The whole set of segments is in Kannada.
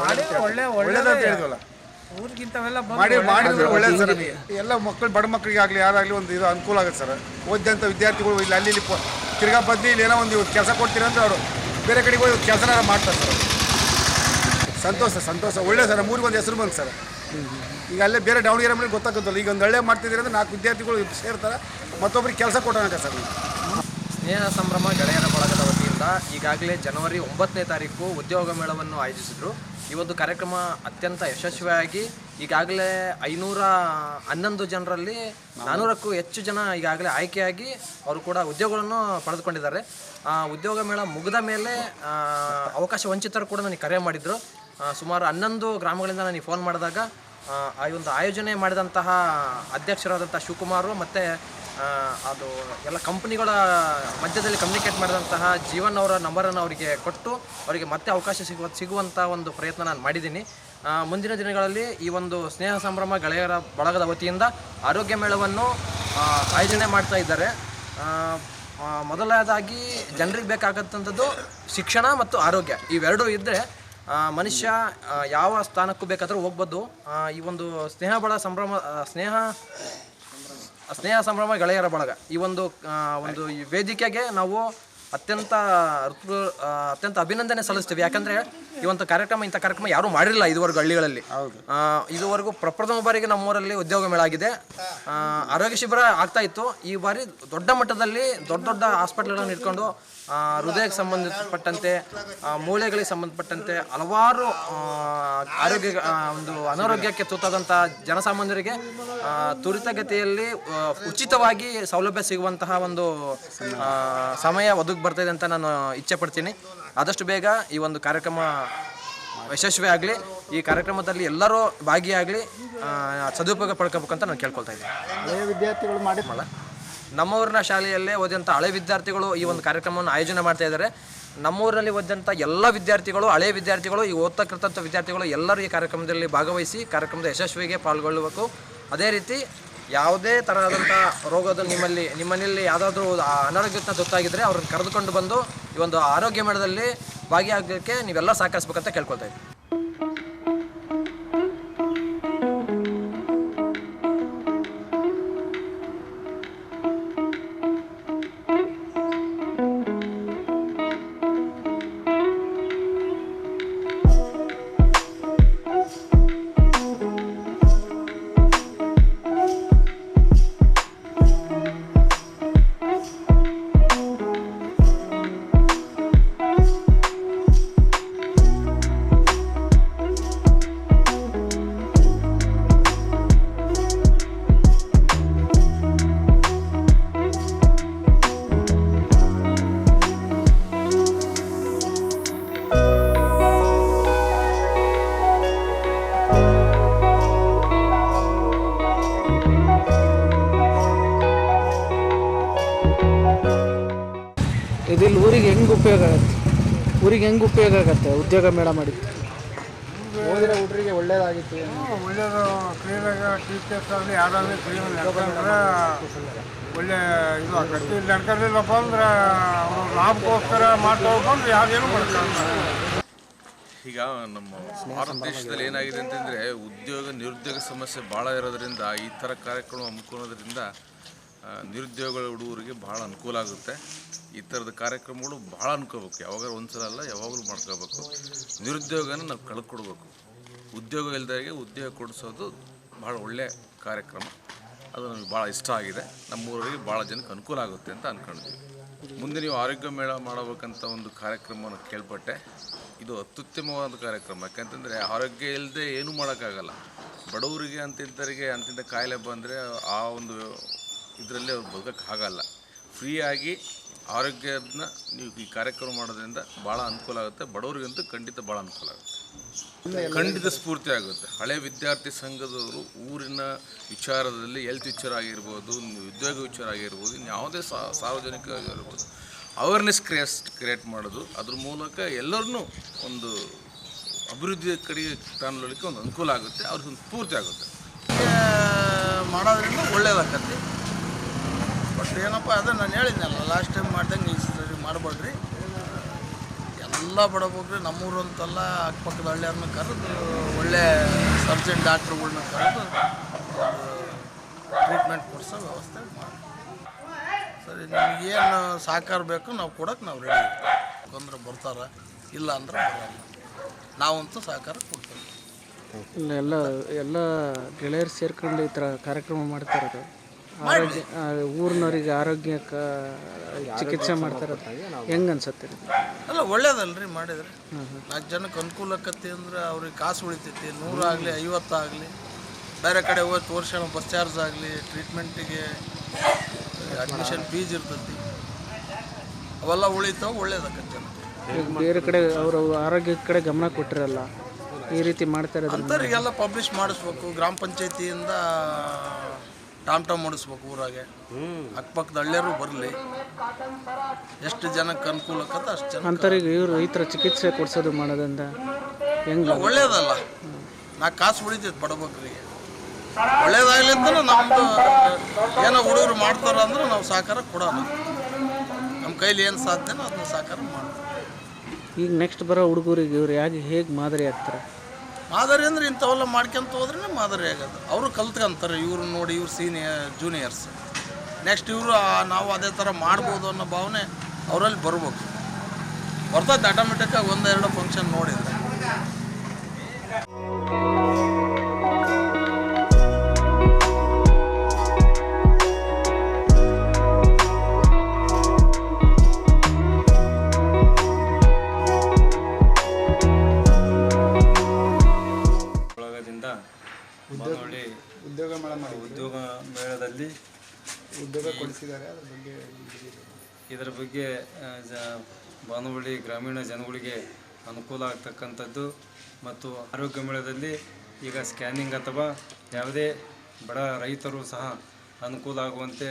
ಒಳ್ಳೇದಂತ ಹೇಳಿದ್ವಲ್ಲ, ಮಾಡಿದ್ರೆ ಒಳ್ಳೇದು ಸರ್. ನಮಗೆ ಎಲ್ಲ ಮಕ್ಕಳು, ಬಡ ಮಕ್ಕಳಿಗಾಗಲಿ ಯಾರಾಗಲಿ ಒಂದು ಇದು ಅನುಕೂಲ ಆಗುತ್ತೆ ಸರ್. ಓದಿದಂಥ ವಿದ್ಯಾರ್ಥಿಗಳು ಇಲ್ಲಿ ಅಲ್ಲಿ ತಿರ್ಗಾ ಬದಲಿ ಇಲ್ಲಿ ಏನೋ ಒಂದು ಕೆಲಸ ಕೊಡ್ತೀರಂದ್ರೆ ಅವರು ಬೇರೆ ಕಡೆಗೆ ಹೋಗಿ ಕೆಲಸನ ಮಾಡ್ತಾರೆ ಸರ್. ಸಂತೋಷ ಒಳ್ಳೆ ಸರ್. ನಮ್ಮೂರಿಗೆ ಒಂದು ಹೆಸರು ಬಂತು ಸರ್. ಈಗ ಅಲ್ಲೇ ಬೇರೆ ದಾವಣಗೆರೆ ಮೇಲೆ ಗೊತ್ತಾಗುತ್ತಲ್ಲ, ಈಗ ಒಂದು ಒಳ್ಳೆ ಮಾಡ್ತಿದ್ದೀರಿ ಅಂದರೆ 4 ವಿದ್ಯಾರ್ಥಿಗಳು ಸೇರ್ತಾರೆ, ಮತ್ತೊಬ್ಬರಿಗೆ ಕೆಲಸ ಕೊಟ್ಟೋಣ ಸರ್. ಸ್ನೇಹ ಸಂಭ್ರಮ ಗೆಳೆಯರ ಬಳಗದ ವತಿಯಿಂದ ಈಗಾಗಲೇ ಜನವರಿ 9ನೇ ತಾರೀಕು ಉದ್ಯೋಗ ಮೇಳವನ್ನು ಆಯೋಜಿಸಿದರು. ಈ ಒಂದು ಕಾರ್ಯಕ್ರಮ ಅತ್ಯಂತ ಯಶಸ್ವಿಯಾಗಿ ಈಗಾಗಲೇ 511 ಜನರಲ್ಲಿ 400ಕ್ಕೂ ಹೆಚ್ಚು ಜನ ಈಗಾಗಲೇ ಆಯ್ಕೆಯಾಗಿ ಅವರು ಕೂಡ ಉದ್ಯೋಗಗಳನ್ನು ಪಡೆದುಕೊಂಡಿದ್ದಾರೆ. ಉದ್ಯೋಗ ಮೇಳ ಮುಗಿದ ಮೇಲೆ ಅವಕಾಶ ವಂಚಿತರು ಕೂಡ ನನಗೆ ಕರೆ ಮಾಡಿದರು. ಸುಮಾರು 11 ಗ್ರಾಮಗಳಿಂದ ನನಗೆ ಫೋನ್ ಮಾಡಿದಾಗ ಆ ಒಂದು ಆಯೋಜನೆ ಮಾಡಿದಂತಹ ಅಧ್ಯಕ್ಷರಾದಂಥ ಶಿವಕುಮಾರು ಮತ್ತು ಅದು ಎಲ್ಲ ಕಂಪ್ನಿಗಳ ಮಧ್ಯದಲ್ಲಿ ಕಮ್ಯುನಿಕೇಟ್ ಮಾಡಿದಂತಹ ಜೀವನ್ ಅವರ ನಂಬರನ್ನು ಅವರಿಗೆ ಕೊಟ್ಟು ಅವರಿಗೆ ಮತ್ತೆ ಅವಕಾಶ ಸಿಗುವಂಥ ಒಂದು ಪ್ರಯತ್ನ ನಾನು ಮಾಡಿದ್ದೀನಿ. ಮುಂದಿನ ದಿನಗಳಲ್ಲಿ ಈ ಒಂದು ಸ್ನೇಹ ಸಂಭ್ರಮ ಗೆಳೆಯರ ಬಳಗದ ವತಿಯಿಂದ ಆರೋಗ್ಯ ಮೇಳವನ್ನು ಆಯೋಜನೆ ಮಾಡ್ತಾ ಇದ್ದಾರೆ. ಮೊದಲನೇದಾಗಿ ಜನರಿಗೆ ಬೇಕಾಗತ್ತಂಥದ್ದು ಶಿಕ್ಷಣ ಮತ್ತು ಆರೋಗ್ಯ, ಇವೆರಡೂ ಇದ್ದರೆ ಮನುಷ್ಯ ಯಾವ ಸ್ಥಾನಕ್ಕೂ ಬೇಕಾದರೂ ಹೋಗ್ಬೋದು. ಈ ಒಂದು ಸ್ನೇಹ ಸಂಭ್ರಮ ಗೆಳೆಯರ ಬಳಗ ಈ ಒಂದು ವೇದಿಕೆಗೆ ನಾವು ಅತ್ಯಂತ ಅಭಿನಂದನೆ ಸಲ್ಲಿಸ್ತೀವಿ. ಯಾಕಂದರೆ ಇಂಥ ಕಾರ್ಯಕ್ರಮ ಯಾರೂ ಮಾಡಿರಲಿಲ್ಲ ಇದುವರೆಗೂ ಹಳ್ಳಿಗಳಲ್ಲಿ. ಇದುವರೆಗೂ ಪ್ರಪ್ರಥಮ ಬಾರಿಗೆ ನಮ್ಮೂರಲ್ಲಿ ಉದ್ಯೋಗ ಮೇಳ ಆಗಿದೆ. ಆರೋಗ್ಯ ಶಿಬಿರ ಆಗ್ತಾ ಇತ್ತು. ಈ ಬಾರಿ ದೊಡ್ಡ ಮಟ್ಟದಲ್ಲಿ ದೊಡ್ಡ ಹಾಸ್ಪಿಟ್ಲ್ಗಳನ್ನು ಇಟ್ಕೊಂಡು ಹೃದಯಕ್ಕೆ ಸಂಬಂಧಪಟ್ಟಂತೆ, ಮೂಳೆಗಳಿಗೆ ಸಂಬಂಧಪಟ್ಟಂತೆ ಹಲವಾರು ಅನಾರೋಗ್ಯಕ್ಕೆ ತುತ್ತಾದಂಥ ಜನಸಾಮಾನ್ಯರಿಗೆ ತ್ವರಿತಗತಿಯಲ್ಲಿ ಉಚಿತವಾಗಿ ಸೌಲಭ್ಯ ಸಿಗುವಂತಹ ಒಂದು ಸಮಯ ಒದಗಿ ಬರ್ತಾಯಿದೆ ಅಂತ ನಾನು ಇಚ್ಛೆ ಪಡ್ತೀನಿ. ಆದಷ್ಟು ಬೇಗ ಈ ಒಂದು ಕಾರ್ಯಕ್ರಮ ಯಶಸ್ವಿ ಆಗಲಿ, ಈ ಕಾರ್ಯಕ್ರಮದಲ್ಲಿ ಎಲ್ಲರೂ ಭಾಗಿಯಾಗಲಿ, ಸದುಪಯೋಗ ಪಡ್ಕೋಬೇಕಂತ ನಾನು ಕೇಳ್ಕೊಳ್ತಾ ಇದ್ದೀನಿ. ಹಳೆಯ ವಿದ್ಯಾರ್ಥಿಗಳು ಮಾಡಿದ್ಮಲ್ಲ, ನಮ್ಮೂರಿನ ಶಾಲೆಯಲ್ಲೇ ಓದಿದಂಥ ಹಳೆ ವಿದ್ಯಾರ್ಥಿಗಳು ಈ ಒಂದು ಕಾರ್ಯಕ್ರಮವನ್ನು ಆಯೋಜನೆ ಮಾಡ್ತಾ ಇದ್ದಾರೆ. ನಮ್ಮೂರಿನಲ್ಲಿ ಓದಿದಂಥ ಎಲ್ಲ ವಿದ್ಯಾರ್ಥಿಗಳು, ಹಳೆಯ ವಿದ್ಯಾರ್ಥಿಗಳು, ಈ ಓದ್ತಕ್ಕಂಥ ವಿದ್ಯಾರ್ಥಿಗಳು ಎಲ್ಲರೂ ಈ ಕಾರ್ಯಕ್ರಮದಲ್ಲಿ ಭಾಗವಹಿಸಿ ಕಾರ್ಯಕ್ರಮದ ಯಶಸ್ವಿಗೆ ಪಾಲ್ಗೊಳ್ಳಬೇಕು. ಅದೇ ರೀತಿ ಯಾವುದೇ ಥರದಂಥ ರೋಗದ ನಿಮ್ಮನೇಲಿ ಯಾವುದಾದ್ರೂ ಅನಾರೋಗ್ಯಕ್ಕೆ ತುತ್ತಾಗಿದ್ದರೆ ಅವ್ರನ್ನ ಕರೆದುಕೊಂಡು ಬಂದು ಈ ಒಂದು ಆರೋಗ್ಯ ಮೇಳದಲ್ಲಿ ಭಾಗಿಯಾಗಲಿಕ್ಕೆ ನೀವೆಲ್ಲ ಸಹಕರಿಸ್ಬೇಕಂತ ಕೇಳ್ಕೊಳ್ತಾ ಇದ್ದೀನಿ. ಇದಿಲ್ಲಿ ಊರಿಗೆ ಹೆಂಗೆ ಉಪಯೋಗ ಆಗುತ್ತೆ ಉದ್ಯೋಗ ಮೇಳ ಮಾಡಿದ್ದು? ಓದಿರೋ ಹುಡುಗರಿಗೆ ಒಳ್ಳೇದಾಗಿತ್ತು. ಒಳ್ಳೇದು ಕ್ಲೀನಾಗ ಟೀಚರ್ಸ್ ಆಗಲಿ ಯಾರಾಗಲಿ ಕ್ಲೀನ್ ನಡ್ಕೊಂಡ್ರೆ ಒಳ್ಳೆ ಇದು ಆಗತ್ತೆ. ಇಲ್ಲಿ ನಡ್ಕೊಂಡಿಲ್ಲಪ್ಪ ಅಂದ್ರೆ ಅವರು ಲಾಭಕ್ಕೋಸ್ಕರ ಮಾಡ್ಕೊಂಡು ಯಾವ್ದೇನು ಮಾಡ್ತಾರೆ. ಈಗ ನಮ್ಮ ಭಾರತ ದೇಶದಲ್ಲಿ ಏನಾಗಿದೆ ಅಂತಂದರೆ ನಿರುದ್ಯೋಗ ಸಮಸ್ಯೆ ಭಾಳ ಇರೋದ್ರಿಂದ ಈ ಥರ ಕಾರ್ಯಕ್ರಮ ಹಮ್ಮಿಕೊಳ್ಳೋದ್ರಿಂದ ನಿರುದ್ಯೋಗ ಹುಡುಗರಿಗೆ ಭಾಳ ಅನುಕೂಲ ಆಗುತ್ತೆ. ಈ ಥರದ ಕಾರ್ಯಕ್ರಮಗಳು ಭಾಳ ಅನ್ಕೋಬೇಕು. ಯಾವಾಗ ಒಂದ್ಸಲ ಅಲ್ಲ, ಯಾವಾಗಲೂ ಮಾಡ್ಕೋಬೇಕು. ನಿರುದ್ಯೋಗನ ನಾವು ಕಳ್ಕೊಡ್ಬೇಕು. ಉದ್ಯೋಗ ಇಲ್ದವರಿಗೆ ಉದ್ಯೋಗ ಕೊಡಿಸೋದು ಭಾಳ ಒಳ್ಳೆಯ ಕಾರ್ಯಕ್ರಮ. ಅದು ನಮಗೆ ಭಾಳ ಇಷ್ಟ ಆಗಿದೆ. ನಮ್ಮೂರಿಗೆ ಭಾಳ ಜನಕ್ಕೆ ಅನುಕೂಲ ಆಗುತ್ತೆ ಅಂತ ಅಂದ್ಕೊಂಡಿದ್ದೀವಿ. ಮುಂದೆ ನೀವು ಆರೋಗ್ಯ ಮೇಳ ಮಾಡಬೇಕಂತ ಒಂದು ಕಾರ್ಯಕ್ರಮವನ್ನು ಕೇಳ್ಪಟ್ಟೆ. ಇದು ಅತ್ಯುತ್ತಮವಾದ ಕಾರ್ಯಕ್ರಮ. ಯಾಕಂತಂದರೆ ಆರೋಗ್ಯ ಇಲ್ಲದೆ ಏನೂ ಮಾಡೋಕ್ಕಾಗಲ್ಲ. ಬಡವರಿಗೆ ಅಂತಿಂಥ ಕಾಯಿಲೆ ಬಂದರೆ ಆ ಒಂದು ಇದರಲ್ಲಿ ಅವ್ರು ಬದುಕೋಕ್ಕಾಗಲ್ಲ. ಫ್ರೀಯಾಗಿ ಆರೋಗ್ಯದನ್ನ ನೀವು ಈ ಕಾರ್ಯಕ್ರಮ ಮಾಡೋದ್ರಿಂದ ಭಾಳ ಅನುಕೂಲ ಆಗುತ್ತೆ. ಬಡವರಿಗಂತೂ ಖಂಡಿತ ಭಾಳ ಅನುಕೂಲ ಆಗುತ್ತೆ, ಖಂಡಿತ ಸ್ಫೂರ್ತಿ ಆಗುತ್ತೆ. ಹಳೆ ವಿದ್ಯಾರ್ಥಿ ಸಂಘದವರು ಊರಿನ ವಿಚಾರದಲ್ಲಿ ಹೆಲ್ತ್ ವಿಚಾರ ಆಗಿರ್ಬೋದು, ಉದ್ಯೋಗ ವಿಚಾರ ಆಗಿರ್ಬೋದು, ಇನ್ಯಾವುದೇ ಸಾರ್ವಜನಿಕ ಆಗಿರ್ಬೋದು ಅವೇರ್ನೆಸ್ ಕ್ರಿಯೇಟ್ ಮಾಡೋದು, ಅದ್ರ ಮೂಲಕ ಎಲ್ಲರನ್ನೂ ಒಂದು ಅಭಿವೃದ್ಧಿ ಕಡೆಗೆ ತಾಣಲಿಕ್ಕೆ ಒಂದು ಅನುಕೂಲ ಆಗುತ್ತೆ, ಅವ್ರಿಗೆ ಒಂದು ಸ್ಫೂರ್ತಿ ಆಗುತ್ತೆ. ಮಾಡೋದ್ರಿಂದ ಒಳ್ಳೇದಾಗತ್ತೆ. ಬಟ್ ಏನಪ್ಪ ಅದು ನಾನು ಹೇಳಿದ್ನಲ್ಲ ಲಾಸ್ಟ್ ಟೈಮ್ ಮಾಡ್ದಂಗೆ ಈ ಸರಿ ಮಾಡಬೇಡ್ರಿ. ಎಲ್ಲ ಎಲ್ಲ ಬಡಬಗ್ರಿ ನಮ್ಮೂರು ಅಂತಲ್ಲ ಅಕ್ಕಪಕ್ಕದ ಹಳ್ಳಿಯವ್ರನ್ನ ಕರೆದು ಒಳ್ಳೆ ಸರ್ಜನ್ ಡಾಕ್ಟ್ರುಗಳ್ನ ಕರೆದು ಟ್ರೀಟ್ಮೆಂಟ್ ಕೊಡಿಸೋ ವ್ಯವಸ್ಥೆ ಮಾಡಿ. ಸರಿ, ನಿಮಗೇನು ಸಹಕಾರ ಬೇಕು ನಾವು ಕೊಡೋಕೆ ನಾವು ರೆಡಿ ಇದ್ದೀವಿ. ಅಂದ್ರೆ ಬರ್ತಾರೆ, ಇಲ್ಲ ಅಂದ್ರೆ ಬರೋಲ್ಲ. ನಾವಂತೂ ಸಹಕಾರ ಕೊಡ್ತೇವೆ. ಇಲ್ಲ ಎಲ್ಲ ಗೆಳೆಯರು ಸೇರ್ಕೊಂಡು ಈ ಥರ ಕಾರ್ಯಕ್ರಮ ಮಾಡ್ತಾರದು. ಆರೋಗ್ಯ ಊರಿನವ್ರಿಗೆ ಆರೋಗ್ಯಕ್ಕೆ ಚಿಕಿತ್ಸೆ ಮಾಡ್ತಾರದು ಹೆಂಗೆ ಅನ್ಸುತ್ತೆ? ಅಲ್ಲ, ಒಳ್ಳೇದಲ್ರಿ ಮಾಡಿದ್ರೆ. 4 ಜನಕ್ಕೆ ಅನುಕೂಲ ಆಕತಿ ಅಂದ್ರೆ ಅವ್ರಿಗೆ ಕಾಸು ಉಳಿತೈತಿ. 100 ಆಗಲಿ 50 ಆಗಲಿ, ಬೇರೆ ಕಡೆ ಹೋಗಿ ತೋರ್ಸೋಣ ಬಸ್ ಚಾರ್ಜ್ ಆಗಲಿ, ಟ್ರೀಟ್ಮೆಂಟಿಗೆ ಅಡ್ಮಿಷನ್ ಫೀಸ್ ಇರ್ತೈತಿ, ಅವೆಲ್ಲ ಉಳಿತಾವೆ. ಒಳ್ಳೇದಾಕತ್ತೆ ಜನ. ಬೇರೆ ಕಡೆ ಅವರು ಆರೋಗ್ಯದ ಕಡೆ ಗಮನ ಕೊಟ್ಟಿರಲ್ಲ, ಈ ರೀತಿ ಮಾಡ್ತಾ ಇರೋದು ಅಂಥವ್ರಿಗೆಲ್ಲ ಪಬ್ಲಿಷ್ ಮಾಡಿಸ್ಬೇಕು. ಗ್ರಾಮ ಪಂಚಾಯತಿಯಿಂದ ಟಾಮ್ ಮಾಡಿಸ್ಬೇಕು ಊರಾಗೆ. ಅಕ್ಕಪಕ್ಕದ ಹಳ್ಳಿಯರು ಬರಲಿ, ಎಷ್ಟು ಜನಕ್ಕೆ ಅನುಕೂಲ ಆಕತ್ತೆ ಅಷ್ಟು ಜನ. ಅಂಥವ್ರಿಗೆ ಇವರು ಈ ಥರ ಚಿಕಿತ್ಸೆ ಕೊಡಿಸೋದು ಮಾಡೋದ್ರಿಂದ ಹೆಂಗೆ? ಒಳ್ಳೇದಲ್ಲ, 4 ಕಾಸು ಉಳಿತೈತೆ ಬಡಬಗ್ರಿಗೆ. ಒಳ್ಳೇದಾಗಲಿ ಅಂತ ನಮ್ಮದು ಏನೋ ಹುಡುಗರು ಮಾಡ್ತಾರೆ ಅಂದ್ರೆ ನಾವು ಸಹಕಾರ ಕೊಡೋಣ. ನಮ್ಮ ಕೈಲಿ ಏನು ಸಾಧ್ಯನೋ ಅದನ್ನ ಸಹಕಾರ ಮಾಡೋಣ. ಈಗ ನೆಕ್ಸ್ಟ್ ಬರೋ ಹುಡುಗರಿಗೆ ಇವ್ರು ಹೇಗೆ ಮಾದರಿ ಆಗ್ತಾರೆ? ಮಾದರಿ ಅಂದ್ರೆ ಇಂಥವೆಲ್ಲ ಮಾಡ್ಕೊಂತ ಹೋದ್ರೇ ಮಾದರಿ ಆಗೋದು. ಅವರು ಕಲ್ತ್ಕೊಂತಾರೆ, ಇವ್ರು ನೋಡಿ ಇವ್ರು ಜೂನಿಯರ್ಸ್. ನೆಕ್ಸ್ಟ್ ಇವರು ನಾವು ಅದೇ ಥರ ಮಾಡ್ಬೋದು ಅನ್ನೋ ಭಾವನೆ ಅವರಲ್ಲಿ ಬರ್ಬೇಕು. ಬರ್ತದೆ ಆಟೋಮೆಟಿಕ್ಕಾಗಿ 1-2 ಫಂಕ್ಷನ್ ನೋಡಿದ್ರೆ. ಉದ್ಯೋಗ ಮೇಳದಲ್ಲಿ ಉದ್ಯೋಗ ಕೊಡಿಸಿದ್ದಾರೆ. ಇದರ ಬಗ್ಗೆ ಬಾನುವಳ್ಳಿ ಗ್ರಾಮೀಣ ಜನಗಳಿಗೆ ಅನುಕೂಲ ಆಗ್ತಕ್ಕಂಥದ್ದು ಮತ್ತು ಆರೋಗ್ಯ ಮೇಳದಲ್ಲಿ ಈಗ ಸ್ಕ್ಯಾನಿಂಗ್ ಅಥವಾ ಯಾವುದೇ ಬಡ ರೈತರು ಸಹ ಅನುಕೂಲ ಆಗುವಂತೆ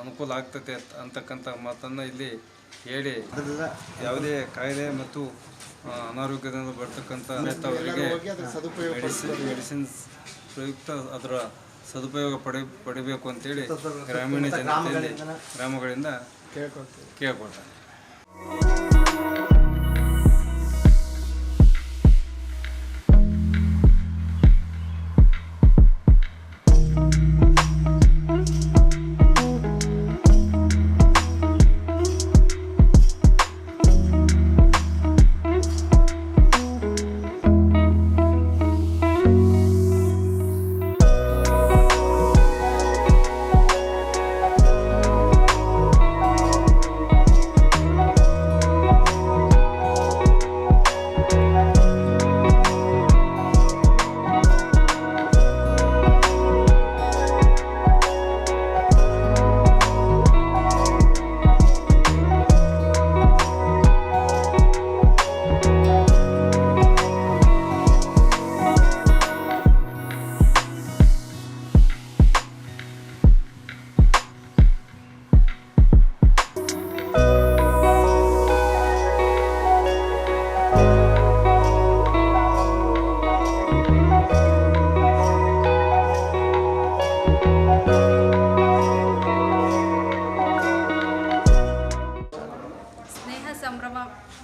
ಅನುಕೂಲ ಆಗ್ತದೆ ಅಂತಕ್ಕಂಥ ಮಾತನ್ನು ಇಲ್ಲಿ ಹೇಳಿ, ಯಾವುದೇ ಕಾಯಿಲೆ ಮತ್ತು ಅನಾರೋಗ್ಯದಿಂದ ಬರ್ತಕ್ಕಂಥ ರೈತವರಿಗೆ ಮೆಡಿಸಿನ್ಸ್ ಪ್ರಯುಕ್ತ ಅದರ ಸದುಪಯೋಗ ಪಡಿಬೇಕು ಅಂತೇಳಿ ಗ್ರಾಮೀಣ ಜನತೆಯಲ್ಲಿ ಗ್ರಾಮಗಳಿಂದ ಕೇಳ್ಕೊಳ್ತಾರೆ.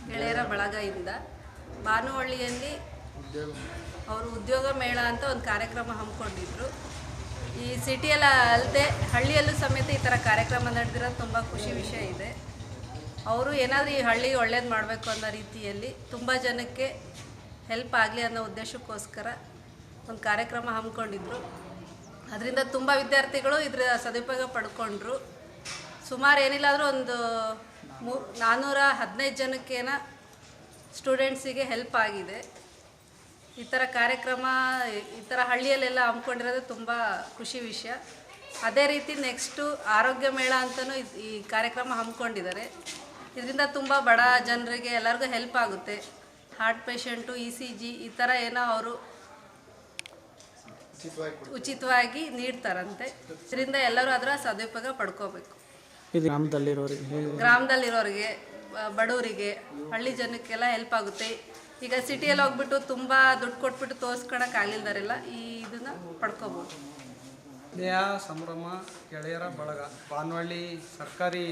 ಗೆಳೆಯರ ಬಳಗದಿಂದ ಬಾನುವಳ್ಳಿಯಲ್ಲಿ ಅವರು ಉದ್ಯೋಗ ಮೇಳ ಅಂತ ಒಂದು ಕಾರ್ಯಕ್ರಮ ಹಮ್ಮಿಕೊಂಡಿದ್ರು. ಈ ಸಿಟಿಯಲ್ಲ ಅಲ್ಲದೆ ಹಳ್ಳಿಯಲ್ಲೂ ಸಮೇತ ಈ ಥರ ಕಾರ್ಯಕ್ರಮ ನಡೆದಿರೋದು ತುಂಬ ಖುಷಿ ವಿಷಯ ಇದೆ. ಅವರು ಏನಾದರೂ ಈ ಹಳ್ಳಿ ಒಳ್ಳೇದು ಮಾಡಬೇಕು ಅನ್ನೋ ರೀತಿಯಲ್ಲಿ ತುಂಬ ಜನಕ್ಕೆ ಹೆಲ್ಪ್ ಆಗಲಿ ಅನ್ನೋ ಉದ್ದೇಶಕ್ಕೋಸ್ಕರ ಒಂದು ಕಾರ್ಯಕ್ರಮ ಹಮ್ಮಿಕೊಂಡಿದ್ರು. ಅದರಿಂದ ತುಂಬ ವಿದ್ಯಾರ್ಥಿಗಳು ಇದರ ಸದುಪಯೋಗ ಪಡ್ಕೊಂಡ್ರು. ಸುಮಾರು ಏನಿಲ್ಲ ಆದರೂ ಒಂದು 415 ಜನಕ್ಕೇನ ಸ್ಟೂಡೆಂಟ್ಸಿಗೆ ಹೆಲ್ಪ್ ಆಗಿದೆ. ಈ ಥರ ಕಾರ್ಯಕ್ರಮ ಈ ಥರ ಹಳ್ಳಿಯಲ್ಲೆಲ್ಲ ಹಮ್ಮಿಕೊಂಡಿರೋದು ತುಂಬ ಖುಷಿ ವಿಷಯ. ಅದೇ ರೀತಿ ನೆಕ್ಸ್ಟು ಆರೋಗ್ಯ ಮೇಳ ಅಂತಲೂ ಈ ಕಾರ್ಯಕ್ರಮ ಹಮ್ಮಿಕೊಂಡಿದ್ದಾರೆ. ಇದರಿಂದ ತುಂಬ ಬಡ ಜನರಿಗೆ ಎಲ್ಲರಿಗೂ ಹೆಲ್ಪ್ ಆಗುತ್ತೆ. ಹಾರ್ಟ್ ಪೇಷಂಟು, ECG ಈ ಥರ ಏನೋ ಅವರು ಉಚಿತವಾಗಿ ನೀಡ್ತಾರಂತೆ. ಇದರಿಂದ ಎಲ್ಲರೂ ಅದರ ಸದುಪಯೋಗ ಪಡ್ಕೋಬೇಕು. ಇದು ಗ್ರಾಮದಲ್ಲಿರೋರಿಗೆ, ಬಡವರಿಗೆ, ಹಳ್ಳಿ ಜನಕ್ಕೆಲ್ಲ ಹೆಲ್ಪ್ ಆಗುತ್ತೆ. ಈಗ ಸಿಟಿಯಲ್ಲಿ ಹೋಗ್ಬಿಟ್ಟು ತುಂಬ ದುಡ್ಡು ಕೊಟ್ಬಿಟ್ಟು ತೋರಿಸ್ಕೊಳಕ್ಕೆ ಆಗಲಿಲ್ದಾರೆಲ್ಲ ಇದನ್ನು ಪಡ್ಕೋಬೋದು. ಸ್ನೇಹ ಸಂಭ್ರಮ ಗೆಳೆಯರ ಬಳಗ ಬಾನುವಳ್ಳಿ ಸರ್ಕಾರಿ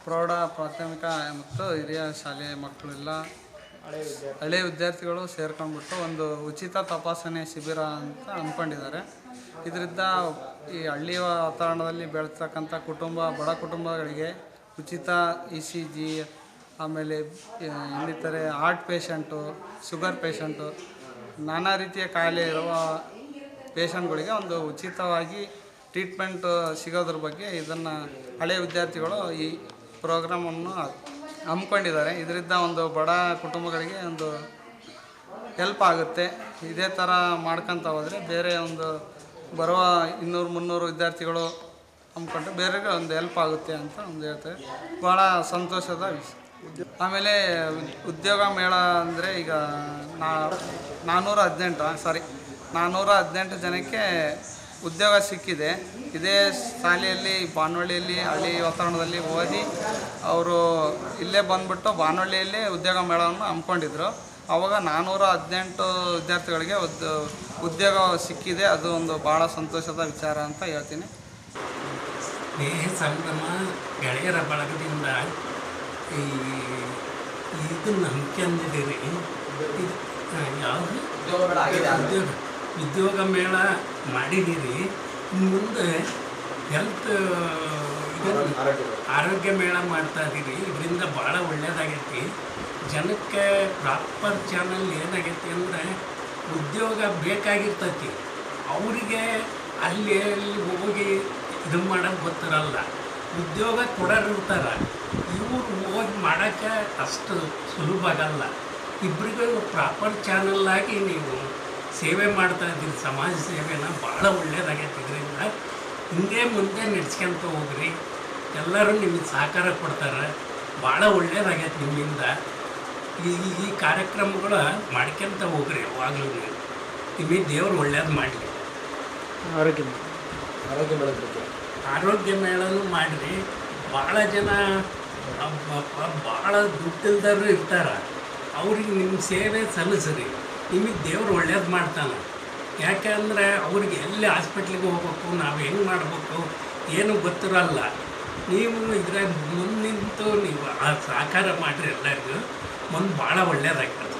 ಪ್ರೌಢ ಪ್ರಾಥಮಿಕ ಮತ್ತು ಹಿರಿಯ ಶಾಲೆಯ ಮಕ್ಕಳೆಲ್ಲ ಹಳೆಯ ವಿದ್ಯಾರ್ಥಿಗಳು ಸೇರ್ಕೊಂಡ್ಬಿಟ್ಟು ಒಂದು ಉಚಿತ ತಪಾಸಣೆ ಶಿಬಿರ ಅಂತ ಅಂದ್ಕೊಂಡಿದ್ದಾರೆ. ಇದರಿಂದ ಈ ಹಳ್ಳಿಯ ವಾತಾವರಣದಲ್ಲಿ ಬೆಳೆಸ್ತಕ್ಕಂಥ ಬಡ ಕುಟುಂಬಗಳಿಗೆ ಉಚಿತ ECG, ಆಮೇಲೆ ಇನ್ನಿತರೆ ಹಾರ್ಟ್ ಪೇಷಂಟು, ಶುಗರ್ ಪೇಷಂಟು, ನಾನಾ ರೀತಿಯ ಕಾಯಿಲೆ ಇರುವ ಪೇಷಂಟ್ಗಳಿಗೆ ಒಂದು ಉಚಿತವಾಗಿ ಟ್ರೀಟ್ಮೆಂಟ್ ಸಿಗೋದ್ರ ಬಗ್ಗೆ ಇದನ್ನು ಹಳೆಯ ವಿದ್ಯಾರ್ಥಿಗಳು ಈ ಪ್ರೋಗ್ರಾಮನ್ನು ಹಮ್ಮಿಕೊಂಡಿದ್ದಾರೆ. ಇದರಿಂದ ಒಂದು ಬಡ ಕುಟುಂಬಗಳಿಗೆ ಒಂದು ಹೆಲ್ಪ್ ಆಗುತ್ತೆ. ಇದೇ ಥರ ಮಾಡ್ಕೊತ ಹೋದರೆ ಬೇರೆ ಒಂದು ಬರುವ 200-300 ವಿದ್ಯಾರ್ಥಿಗಳು ಹಮ್ಮಿಕೊಂಡ್ರೆ ಬೇರೆಗೆ ಒಂದು ಹೆಲ್ಪ್ ಆಗುತ್ತೆ ಅಂತ ಒಂದು ಹೇಳ್ತಾರೆ. ಭಾಳ ಸಂತೋಷದ ವಿಷಯ. ಆಮೇಲೆ ಉದ್ಯೋಗ ಮೇಳ ಅಂದರೆ ಈಗ 418 ಜನಕ್ಕೆ ಉದ್ಯೋಗ ಸಿಕ್ಕಿದೆ. ಇದೇ ಶಾಲೆಯಲ್ಲಿ ಬಾನವಳ್ಳಿಯಲ್ಲಿ ಹಳ್ಳಿ ವಾತಾವರಣದಲ್ಲಿ ಓದಿ ಅವರು ಇಲ್ಲೇ ಬಂದುಬಿಟ್ಟು ಬಾನವಳ್ಳಿಯಲ್ಲಿ ಉದ್ಯೋಗ ಮೇಳವನ್ನು ಹಮ್ಮಿಕೊಂಡಿದ್ರು. ಆವಾಗ 418 ವಿದ್ಯಾರ್ಥಿಗಳಿಗೆ ಉದ್ಯೋಗ ಸಿಕ್ಕಿದೆ. ಅದು ಒಂದು ಭಾಳ ಸಂತೋಷದ ವಿಚಾರ ಅಂತ ಹೇಳ್ತೀನಿ. ಸ್ನೇಹ ಸಂಭ್ರಮ ಗೆಳೆಯರ ಬಳಗದಿಂದ ಇದನ್ನು ಹಮ್ಮಿಕೊಂಡಿದ್ದೀರಿ. ಯಾವುದು ಉದ್ಯೋಗ ಮೇಳ ಮಾಡಿದ್ದೀರಿ. ಮುಂದೆ ಹೆಲ್ತ್ ಆರೋಗ್ಯ ಮೇಳ ಮಾಡ್ತಾ ಇದ್ದೀರಿ. ಇದರಿಂದ ಭಾಳ ಒಳ್ಳೆಯದಾಗೈತಿ. ಜನಕ್ಕೆ ಪ್ರಾಪರ್ ಚಾನಲ್ ಏನಾಗೈತಿ ಅಂದರೆ ಉದ್ಯೋಗ ಬೇಕಾಗಿರ್ತೈತಿ. ಅವರಿಗೆ ಅಲ್ಲಿ ಹೋಗಿ ಇದು ಮಾಡೋಕ್ಕೆ ಗೊತ್ತಿರಲ್ಲ. ಉದ್ಯೋಗ ಕೊಡೋರು ಇರ್ತಾರೆ, ಇವರು ಹೋಗಿ ಮಾಡೋಕ್ಕೆ ಅಷ್ಟು ಸುಲಭ ಆಗಲ್ಲ. ಇಬ್ಬರಿಗೂ ಪ್ರಾಪರ್ ಚಾನಲ್ಲಾಗಿ ನೀವು ಸೇವೆ ಮಾಡ್ತಾ ಇದ್ದೀರಿ. ಸಮಾಜ ಸೇವೆನ ಭಾಳ ಒಳ್ಳೆಯದಾಗೈತಿ. ಇದರಿಂದ ಹಿಂಗೆ ಮುಂದೆ ನಡೆಸ್ಕೊಂತ ಹೋಗ್ರಿ. ಎಲ್ಲರೂ ನಿಮಗೆ ಸಹಕಾರ ಕೊಡ್ತಾರೆ. ಭಾಳ ಒಳ್ಳೆಯದಾಗೈತಿ ನಿಮ್ಮಿಂದ. ಈ ಕಾರ್ಯಕ್ರಮಗಳು ಮಾಡ್ಕೊಂತ ಹೋಗ್ರಿ. ಯಾವಾಗಲೂ ನಿಮಗೆ ದೇವರು ಒಳ್ಳೇದು ಮಾಡಲಿ. ಆರೋಗ್ಯ ಮೇಳನೂ ಮಾಡಿರಿ. ಭಾಳ ಜನ ಭಾಳ ದುಡ್ಡಿಲ್ದವರು ಇರ್ತಾರೆ. ಅವ್ರಿಗೆ ನಿಮ್ಮ ಸೇವೆ ಸಲ್ಲಿಸ್ರಿ. ನಿಮಗೆ ದೇವ್ರು ಒಳ್ಳೇದು ಮಾಡ್ತಾನೆ. ಯಾಕೆಂದರೆ ಅವ್ರಿಗೆ ಎಲ್ಲಿ ಹಾಸ್ಪಿಟ್ಲಿಗೆ ಹೋಗ್ಬೇಕು, ನಾವು ಹೆಂಗೆ ಮಾಡಬೇಕು ಏನು ಗೊತ್ತಿರಲ್ಲ. ನೀವು ಇದ್ರಾಗ ಮುಂದೆ ನಿಂತು ನೀವು ಆ ಸಹಕಾರ ಮಾಡಿರಿ. ಎಲ್ಲರಿಗೂ ಮುಂದೆ ಭಾಳ ಒಳ್ಳೆಯದಾಗ್ತದೆ.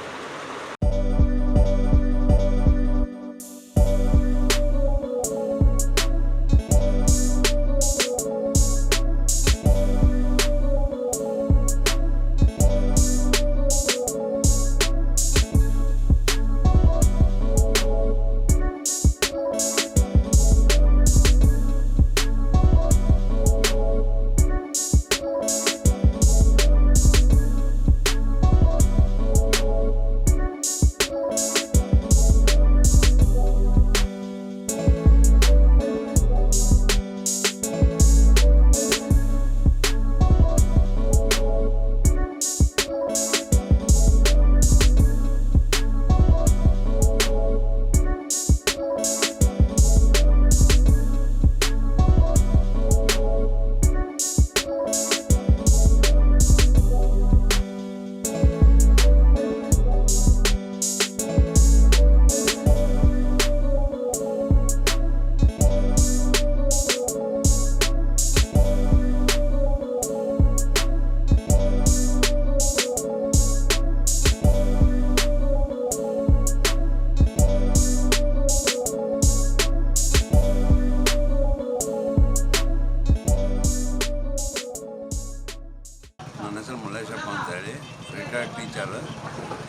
ಟೀಚರ್.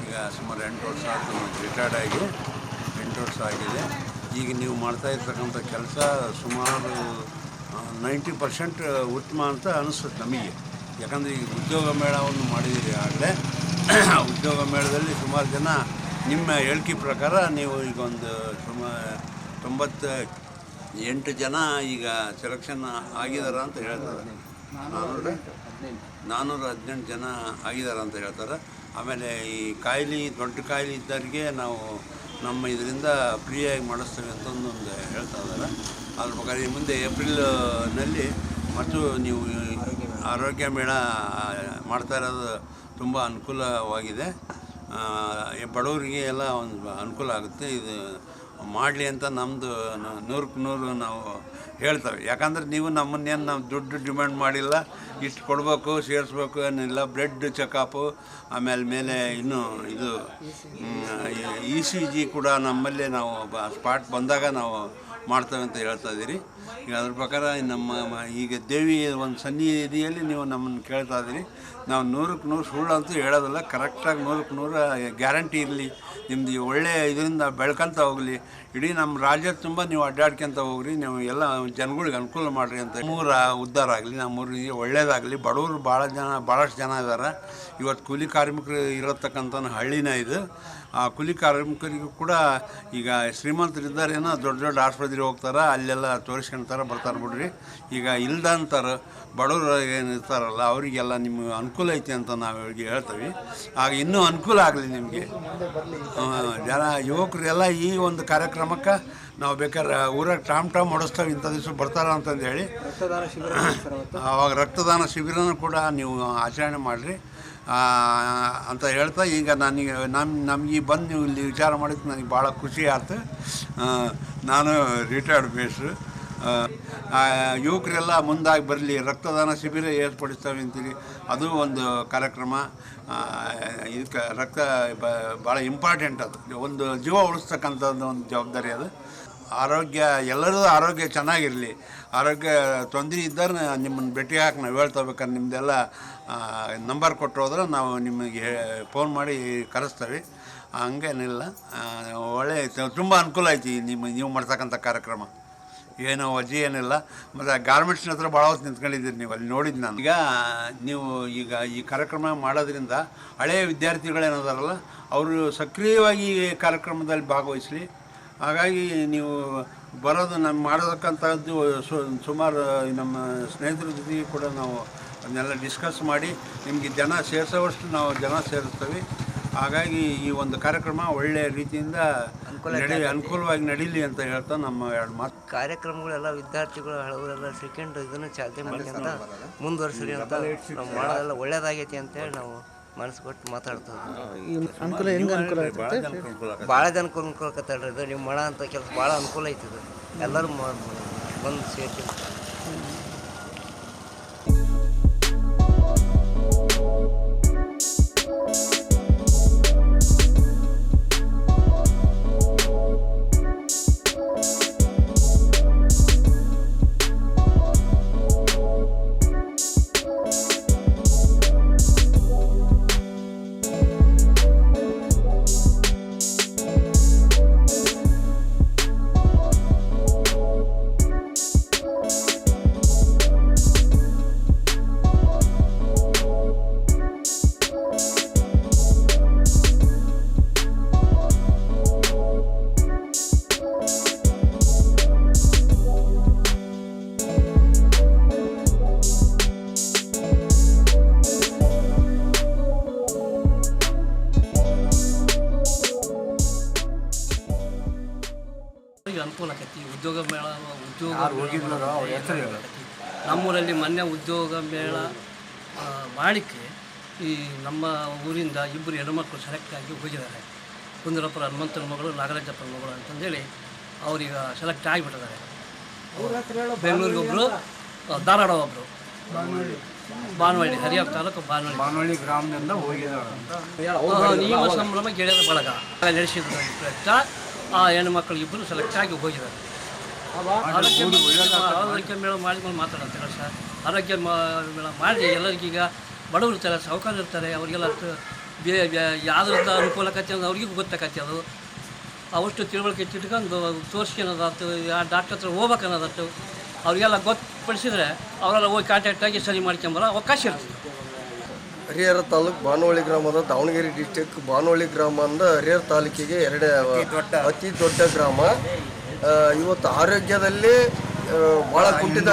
ಈಗ ಸುಮಾರು 8 ವರ್ಷ ಆಯಿತು ರಿಟೈರ್ಡ್ ಆಗಿ. 8 ವರ್ಷ ಆಗಿದೆ. ಈಗ ನೀವು ಮಾಡ್ತಾ ಇರ್ತಕ್ಕಂಥ ಕೆಲಸ ಸುಮಾರು 90% ಉತ್ತಮ ಅಂತ ಅನಿಸುತ್ತೆ ನಮಗೆ. ಯಾಕಂದರೆ ಈಗ ಉದ್ಯೋಗ ಮೇಳವನ್ನು ಮಾಡಿದ್ದೀರಿ. ಆಗಲೇ ಉದ್ಯೋಗ ಮೇಳದಲ್ಲಿ ಸುಮಾರು ಜನ ನಿಮ್ಮ ಹೇಳಿಕೆ ಪ್ರಕಾರ ನೀವು ಈಗ ಒಂದು 98 ಜನ ಈಗ ಸೆಲೆಕ್ಷನ್ ಆಗಿದ್ದಾರೆ ಅಂತ ಹೇಳ್ತಾರೆ. 418 ಜನ ಆಗಿದ್ದಾರೆ ಅಂತ ಹೇಳ್ತಾರೆ. ಆಮೇಲೆ ಈ ದೊಡ್ಡ ಕಾಯಿಲೆ ಇದ್ದವರಿಗೆ ನಾವು ನಮ್ಮ ಇದರಿಂದ ಫ್ರೀಯಾಗಿ ಮಾಡಿಸ್ತೇವೆ ಅಂತ ಒಂದು ಹೇಳ್ತಾ ಇದ್ದಾರೆ. ಅದ್ರ ಪ್ರಕಾರ ಮುಂದೆ ಏಪ್ರಿಲ್ನಲ್ಲಿ ಮತ್ತು ನೀವು ಆರೋಗ್ಯ ಮೇಳ ಮಾಡ್ತಾ ಇರೋದು ತುಂಬ ಅನುಕೂಲವಾಗಿದೆ. ಬಡವರಿಗೆ ಎಲ್ಲ ಒಂದು ಅನುಕೂಲ ಆಗುತ್ತೆ. ಇದು ಮಾಡಲಿ ಅಂತ ನಮ್ಮದು 100% ನಾವು ಹೇಳ್ತೇವೆ. ಯಾಕಂದ್ರೆ ನೀವು ನಮ್ಮನ್ನೇನು ನಾವು ದುಡ್ಡು ಡಿಮ್ಯಾಂಡ್ ಮಾಡಿಲ್ಲ, ಇಷ್ಟು ಕೊಡಬೇಕು ಸೇರಿಸ್ಬೇಕು ಏನಿಲ್ಲ. ಬ್ಲಡ್ ಚೆಕಪ್ಪು ಮೇಲೆ ಇನ್ನೂ ಇದು ECG ಕೂಡ ನಮ್ಮಲ್ಲೇ ನಾವು ಸ್ಪಾಟ್ ಬಂದಾಗ ನಾವು ಮಾಡ್ತೇವೆ ಅಂತ ಹೇಳ್ತಾ ಇದ್ದೀರಿ. ಈಗ ಅದ್ರ ಪ್ರಕಾರ ಈಗ ದೇವಿ ಒಂದು ಸನ್ನಿಧಿಯಲ್ಲಿ ನೀವು ನಮ್ಮನ್ನು ಕೇಳ್ತಾ ಇದ್ದೀರಿ. ನಾವು 100% ಸುಳ್ಳು ಅಂತೂ ಹೇಳೋದಿಲ್ಲ, ಕರೆಕ್ಟಾಗಿ 100% ಗ್ಯಾರಂಟಿ ಇರಲಿ. ನಿಮ್ಮದು ಒಳ್ಳೆಯ ಇದರಿಂದ ಬೆಳ್ಕೊಂತ ಹೋಗಲಿ, ಇಡೀ ನಮ್ಮ ರಾಜ್ಯದ ತುಂಬ ನೀವು ಅಡ್ಡಾಡ್ಕೊಂತ ಹೋಗ್ರಿ, ನೀವು ಎಲ್ಲ ಜನಗಳಿಗೆ ಅನುಕೂಲ ಮಾಡಿರಿ ಅಂತ. ನಮ್ಮೂರ ಉದ್ಧಾರ ಆಗಲಿ, ನಮ್ಮೂರಿಗೆ ಒಳ್ಳೆಯದಾಗಲಿ. ಬಡವರು ಭಾಳಷ್ಟು ಜನ ಇದ್ದಾರೆ. ಇವತ್ತು ಕೂಲಿ ಕಾರ್ಮಿಕರು ಇರತಕ್ಕಂಥ ಹಳ್ಳಿನ ಇದು. ಆ ಕೂಲಿ ಕಾರ್ಮಿಕರಿಗೂ ಕೂಡ ಈಗ ಶ್ರೀಮಂತರಿದ್ದಾರೇನೋ ದೊಡ್ಡ ದೊಡ್ಡ ಆಸ್ಪತ್ರೆಗೆ ಹೋಗ್ತಾರೆ, ಅಲ್ಲೆಲ್ಲ ತೋರಿಸ್ಕೊಂತಾರೆ ಬರ್ತಾರೆ ಬಿಡ್ರಿ. ಈಗ ಇಲ್ದಂತಾರೆ ಬಡವರು ಏನು ಇರ್ತಾರಲ್ಲ ಅವರಿಗೆಲ್ಲ ನಿಮ್ಗೆ ಅನುಕೂಲ ಐತಿ ಅಂತ ನಾವು ಹೇಳ್ತೀವಿ. ಆಗ ಇನ್ನೂ ಅನುಕೂಲ ಆಗಲಿ ನಿಮಗೆ. ಜನ ಯುವಕರೆಲ್ಲ ಈ ಒಂದು ಕಾರ್ಯಕ್ರಮಕ್ಕೆ ನಾವು ಬೇಕಾದ್ರೆ ಊರಾಗ ಟಾಮ್ ಹೊಡಿಸ್ತೇವೆ, ಇಂಥ ದಿವಸ ಬರ್ತಾರ ಅಂತಂದೇಳಿ ಆವಾಗ ರಕ್ತದಾನ ಶಿಬಿರನೂ ಕೂಡ ನೀವು ಆಚರಣೆ ಮಾಡಿರಿ ಅಂತ ಹೇಳ್ತಾ, ಈಗ ನಮಗೆ ಬಂದು ನೀವು ಇಲ್ಲಿ ವಿಚಾರ ಮಾಡಿದ್ದು ನನಗೆ ಭಾಳ ಖುಷಿ ಆಯ್ತು. ನಾನು ರಿಟೈರ್ಡ್ ಬೇಸ್ರು. ಯುವಕರೆಲ್ಲ ಮುಂದಾಗಿ ಬರಲಿ, ರಕ್ತದಾನ ಶಿಬಿರ ಏರ್ಪಡಿಸ್ತೇವೆ ಅಂತೀರಿ, ಅದು ಒಂದು ಕಾರ್ಯಕ್ರಮ. ಇದಕ್ಕೆ ರಕ್ತ ಭಾಳ ಇಂಪಾರ್ಟೆಂಟ್. ಅದು ಒಂದು ಜೀವ ಉಳಿಸ್ತಕ್ಕಂಥದ್ದು ಒಂದು ಜವಾಬ್ದಾರಿ. ಅದು ಆರೋಗ್ಯ, ಎಲ್ಲರದ್ದು ಆರೋಗ್ಯ ಚೆನ್ನಾಗಿರಲಿ. ಆರೋಗ್ಯ ತೊಂದರೆ ಇದ್ದರೆ ನಿಮ್ಮನ್ನು ಭೇಟಿ ಹಾಕಿ ನಾವು ಹೇಳ್ತೇವೆ. ನಿಮ್ಮದೆಲ್ಲ ನಂಬರ್ ಕೊಟ್ಟು ಹೋದ್ರೆ ನಾವು ನಿಮಗೆ ಫೋನ್ ಮಾಡಿ ಕರೆಸ್ತೇವೆ. ಹಂಗೇನಿಲ್ಲ, ಒಳ್ಳೆ ತುಂಬ ಅನುಕೂಲ ಐತಿ ನೀವು ಮಾಡ್ತಕ್ಕಂಥ ಕಾರ್ಯಕ್ರಮ. ಏನೋ ವಜೆ ಏನಿಲ್ಲ. ಮತ್ತು ಗಾರ್ಮೆಂಟ್ಸ್ನ ಹತ್ರ ಭಾಳ ಹೊತ್ತು ನಿಂತ್ಕೊಂಡಿದ್ದೀರಿ ನೀವು, ಅಲ್ಲಿ ನೋಡಿದ್ದು ನಾನು. ನೀವು ಈ ಕಾರ್ಯಕ್ರಮ ಮಾಡೋದ್ರಿಂದ ಹಳೆಯ ವಿದ್ಯಾರ್ಥಿಗಳೇನದಾರಲ್ಲ ಅವರು ಸಕ್ರಿಯವಾಗಿ ಈ ಕಾರ್ಯಕ್ರಮದಲ್ಲಿ ಭಾಗವಹಿಸಲಿ. ಹಾಗಾಗಿ ನೀವು ಬರೋದು ನಮ್ಮ ಮಾಡೋದಕ್ಕಂಥದ್ದು ಸುಮಾರು ನಮ್ಮ ಸ್ನೇಹಿತರ ಜೊತೆಗೆ ಕೂಡ ನಾವು ಅದನ್ನೆಲ್ಲ ಡಿಸ್ಕಸ್ ಮಾಡಿ ನಿಮಗೆ ಜನ ಸೇರಿಸೋವಷ್ಟು ನಾವು ಜನ ಸೇರಿಸ್ತೇವೆ. ಹಾಗಾಗಿ ಈ ಒಂದು ಕಾರ್ಯಕ್ರಮ ಒಳ್ಳೆಯ ರೀತಿಯಿಂದ ಅನುಕೂಲವಾಗಿ ನಡೀಲಿ ಅಂತ ಹೇಳ್ತಾ ನಮ್ಮ 2 ಮಾತು. ಕಾರ್ಯಕ್ರಮಗಳೆಲ್ಲ ವಿದ್ಯಾರ್ಥಿಗಳು ಹಳವರೆಲ್ಲ ಸೆಕೆಂಡ್ ಇದನ್ನು ಚಾಲನೆ ಮಾಡ್ಕೊಂತ ಮುಂದುವರ್ಸ್ರಿ ಅಂತ ನಾವು ಮಾಡೋದೆಲ್ಲ ಒಳ್ಳೇದಾಗೈತಿ ಅಂತೇಳಿ ನಾವು ಮನಸ್ಸು ಕೊಟ್ಟು ಮಾತಾಡ್ತೇವೆ. ಅನುಕೂಲ ಹೆಂಗೆ ಅನುಕೂಲ ಭಾಳ ಜನಕ್ಕೆ ಅನುಕೂಲ ಆಕತ್ತಲ್ರಿ ಇದು. ನೀವು ಮಾಡೋ ಅಂಥ ಕೆಲಸ ಭಾಳ ಅನುಕೂಲ ಐತಿದೆ. ಎಲ್ಲರೂ ಬಂದು ಸೇರ್ತೀವಿ. ಅನುಕೂಲ ಆಕೈತಿ. ಉದ್ಯೋಗ ಮೇಳ ನಮ್ಮೂರಲ್ಲಿ ಮೊನ್ನೆ ಉದ್ಯೋಗ ಮೇಳ ಮಾಡಲಿಕ್ಕೆ ಈ ನಮ್ಮ ಊರಿಂದ 2 ಹೆಣ್ಣುಮಕ್ಕಳು ಸೆಲೆಕ್ಟ್ ಆಗಿ ಹೋಗಿದ್ದಾರೆ. ಕುಂದರಪ್ಪರ ಹನುಮಂತನ ಮಗಳು, ನಾಗರಾಜಪ್ಪನ ಮಗಳು ಅಂತಂದೇಳಿ ಅವ್ರೀಗ ಸೆಲೆಕ್ಟ್ ಆಗಿಬಿಟ್ಟಿದ್ದಾರೆ. ಬೆಂಗಳೂರಿಗೆ ಒಬ್ಬರು, ಧಾರವಾಡ ಒಬ್ಬರು, ಬಾನವಳ್ಳಿ, ಹರಿಹರ ತಾಲೂಕು ಬಾನವಳ್ಳಿ ಗ್ರಾಮದಿಂದ ಹೋಗಿದ್ದಾರೆ. ನೀವು ಸಂಭ್ರಮ ಗೆಳೆಯರ ಬಳಗ ನಡೆಸಿದ್ರು ಪ್ರಯತ್ನ. ಆ ಹೆಣ್ಣುಮಕ್ಕಳು 2 ಸೆಲೆಕ್ಟ್ ಆಗಿ ಹೋಗಿದ್ದಾರೆ. ಆರೋಗ್ಯ ಮೇಳ ಮಾಡಿಕೊಂಡು ಮಾತಾಡಂತಾರೆ ಸರ್. ಆರೋಗ್ಯ ಮೇಳ ಮಾಡಿ ಎಲ್ಲರಿಗೀಗ ಬಡವರು ಇರ್ತಾರೆ, ಸಾಹುಕಾರ ಇರ್ತಾರೆ, ಅವರಿಗೆಲ್ಲ ಯಾವ್ದು ಅನುಕೂಲ ಆಕತಿ ಅಂದ್ರೆ ಅವ್ರಿಗೂ ಗೊತ್ತಾಕತಿ. ಅದು ಅವಷ್ಟು ತಿಳುವಳಿಕೆ ತಿಟ್ಕೊಂಡು ತೋರಿಸ್ಕೊಳೋದಾಯ್ತು, ಆ ಡಾಕ್ಟರ್ ಹತ್ರ ಹೋಗ್ಬೇಕನ್ನೋದಾಯ್ತು ಅವರಿಗೆಲ್ಲ ಗೊತ್ತುಪಡಿಸಿದ್ರೆ ಅವರೆಲ್ಲ ಹೋಗಿ ಕಾಂಟ್ಯಾಕ್ಟಾಗಿ ಸರಿ ಮಾಡ್ಕೊಂಬರೋ ಅವಕಾಶ ಇರ್ತದೆ. ಹರಿಹರ ತಾಲೂಕು ಬಾನವಳ್ಳಿ ಗ್ರಾಮದ ದಾವಣಗೆರೆ ಡಿಸ್ಟಿಕ್ ಬಾನವಳ್ಳಿ ಗ್ರಾಮ ಅಂದ್ರೆ ಹರಿಹರ ತಾಲೂಕಿಗೆ ಅತಿ ದೊಡ್ಡ ಗ್ರಾಮ. ಇವತ್ತು ಆರೋಗ್ಯದಲ್ಲಿ ಭಾಳ ಕುಂಠಿತ,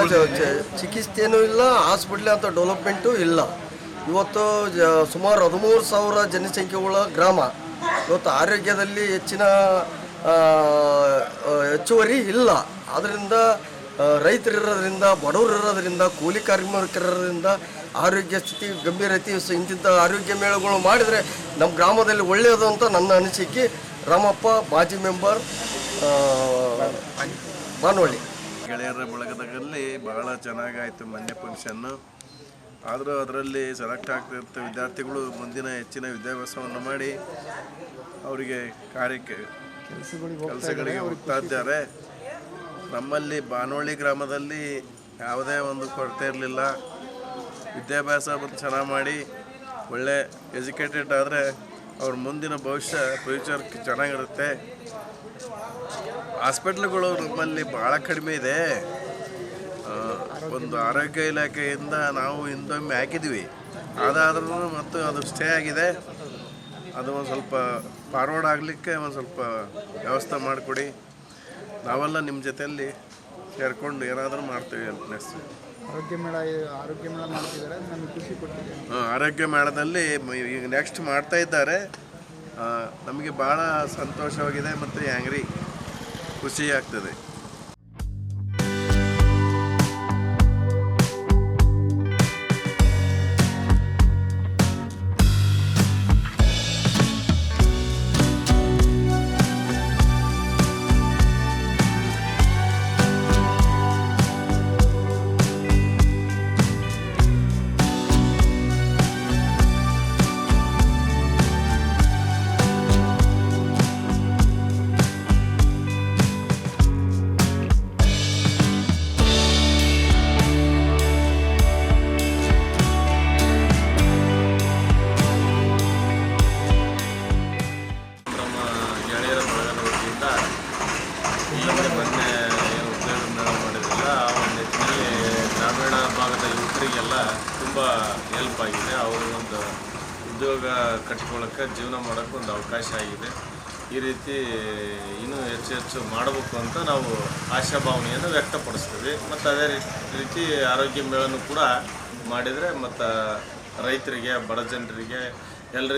ಚಿಕಿತ್ಸೆನೂ ಇಲ್ಲ, ಹಾಸ್ಪಿಟ್ಲ್ ಅಂತ ಡೆವಲಪ್ಮೆಂಟು ಇಲ್ಲ. ಇವತ್ತು ಸುಮಾರು 13,000 ಜನಸಂಖ್ಯೆಗಳ ಗ್ರಾಮ. ಇವತ್ತು ಆರೋಗ್ಯದಲ್ಲಿ ಹೆಚ್ಚಿನ ಹೆಚ್ಚುವರಿ ಇಲ್ಲ. ಆದ್ದರಿಂದ ರೈತರಿರೋದ್ರಿಂದ, ಬಡವರು ಇರೋದ್ರಿಂದ, ಕೂಲಿ ಕಾರ್ಮಿಕರಿರೋದ್ರಿಂದ ಆರೋಗ್ಯ ಸ್ಥಿತಿ ಗಂಭೀರತೆ. ಇಂತಿಂಥ ಆರೋಗ್ಯ ಮೇಳಗಳು ಮಾಡಿದರೆ ನಮ್ಮ ಗ್ರಾಮದಲ್ಲಿ ಒಳ್ಳೆಯದು ಅಂತ ನನ್ನ ಅನಿಸಿಕೆ. ರಾಮಪ್ಪ, ಮಾಜಿ ಮೆಂಬರ್, ಬಾನವಳ್ಳಿ. ಗೆಳೆಯರ ಬಳಗದಲ್ಲಿ ಭಾಳ ಚೆನ್ನಾಗಾಯಿತು ಮೊನ್ನೆ ಫಂಕ್ಷನ್ನು. ಆದರೂ ಅದರಲ್ಲಿ ಸೆಲೆಕ್ಟ್ ಆಗ್ತಿರ್ತ ವಿದ್ಯಾರ್ಥಿಗಳು ಮುಂದಿನ ಹೆಚ್ಚಿನ ವಿದ್ಯಾಭ್ಯಾಸವನ್ನು ಮಾಡಿ ಅವರಿಗೆ ಕಾರ್ಯಕ್ಕೆ ಕೆಲಸಗಳಿಗೆ ಹೋಗ್ತಾ ಇದ್ದಾರೆ. ನಮ್ಮಲ್ಲಿ ಬಾನವಳ್ಳಿ ಗ್ರಾಮದಲ್ಲಿ ಯಾವುದೇ ಒಂದು ಕೊರತೆ ಇರಲಿಲ್ಲ. ವಿದ್ಯಾಭ್ಯಾಸ ಚೆನ್ನಾಗಿ ಮಾಡಿ ಒಳ್ಳೆ ಎಜುಕೇಟೆಡ್ ಆದರೆ ಅವ್ರ ಮುಂದಿನ ಭವಿಷ್ಯ ಫ್ಯೂಚರ್ ಚೆನ್ನಾಗಿರುತ್ತೆ. ಹಾಸ್ಪಿಟ್ಲ್ಗಳು ನಮ್ಮಲ್ಲಿ ಭಾಳ ಕಡಿಮೆ ಇದೆ. ಒಂದು ಆರೋಗ್ಯ ಇಲಾಖೆಯಿಂದ ನಾವು ಹಿಂದೊಮ್ಮೆ ಹಾಕಿದ್ವಿ, ಅದಾದ್ರೂ ಮತ್ತು ಅದು ಸ್ಟೇ ಆಗಿದೆ. ಅದು ಒಂದು ಸ್ವಲ್ಪ ಫಾರ್ವರ್ಡ್ ಆಗಲಿಕ್ಕೆ ಒಂದು ಸ್ವಲ್ಪ ವ್ಯವಸ್ಥೆ ಮಾಡಿಕೊಡಿ. ನಾವೆಲ್ಲ ನಿಮ್ಮ ಜೊತೆಯಲ್ಲಿ ಸೇರಿಕೊಂಡು ಏನಾದರೂ ಮಾಡ್ತೀವಿ ಅಂತ ನೆಕ್ಸ್ಟ್ ಆರೋಗ್ಯ ಮೇಳ ಮಾಡ್ತಿದ್ದಾರೆ, ನಮಗೆ ಖುಷಿ ಕೊಡ್ತಿದೆ. ಆರೋಗ್ಯ ಮೇಳದಲ್ಲಿ ಈಗ ನೆಕ್ಸ್ಟ್ ಮಾಡ್ತಾ ಇದ್ದಾರೆ. ನಮಗೆ ಭಾಳ ಸಂತೋಷವಾಗಿದೆ ಮತ್ತು ಹ್ಯಾಂಗ್ರಿ ಖುಷಿ ಆಗ್ತದೆ. ತುಂಬ ಹೆಲ್ಪ್ ಆಗಿದೆ. ಅವ್ರಿಗೊಂದು ಉದ್ಯೋಗ ಕಟ್ಕೊಳ್ಳೋಕ್ಕೆ ಜೀವನ ಮಾಡೋಕ್ಕೆ ಒಂದು ಅವಕಾಶ ಆಗಿದೆ. ಈ ರೀತಿ ಇನ್ನೂ ಹೆಚ್ಚು ಹೆಚ್ಚು ಮಾಡಬೇಕು ಅಂತ ನಾವು ಆಶಾಭಾವನೆಯನ್ನು ವ್ಯಕ್ತಪಡಿಸ್ತೀವಿ. ಮತ್ತು ಅದೇ ರೀತಿ ಆರೋಗ್ಯ ಮೇಳನೂ ಕೂಡ ಮಾಡಿದರೆ ಮತ್ತು ರೈತರಿಗೆ, ಬಡ ಜನರಿಗೆ ಎಲ್ಲರಿಗೂ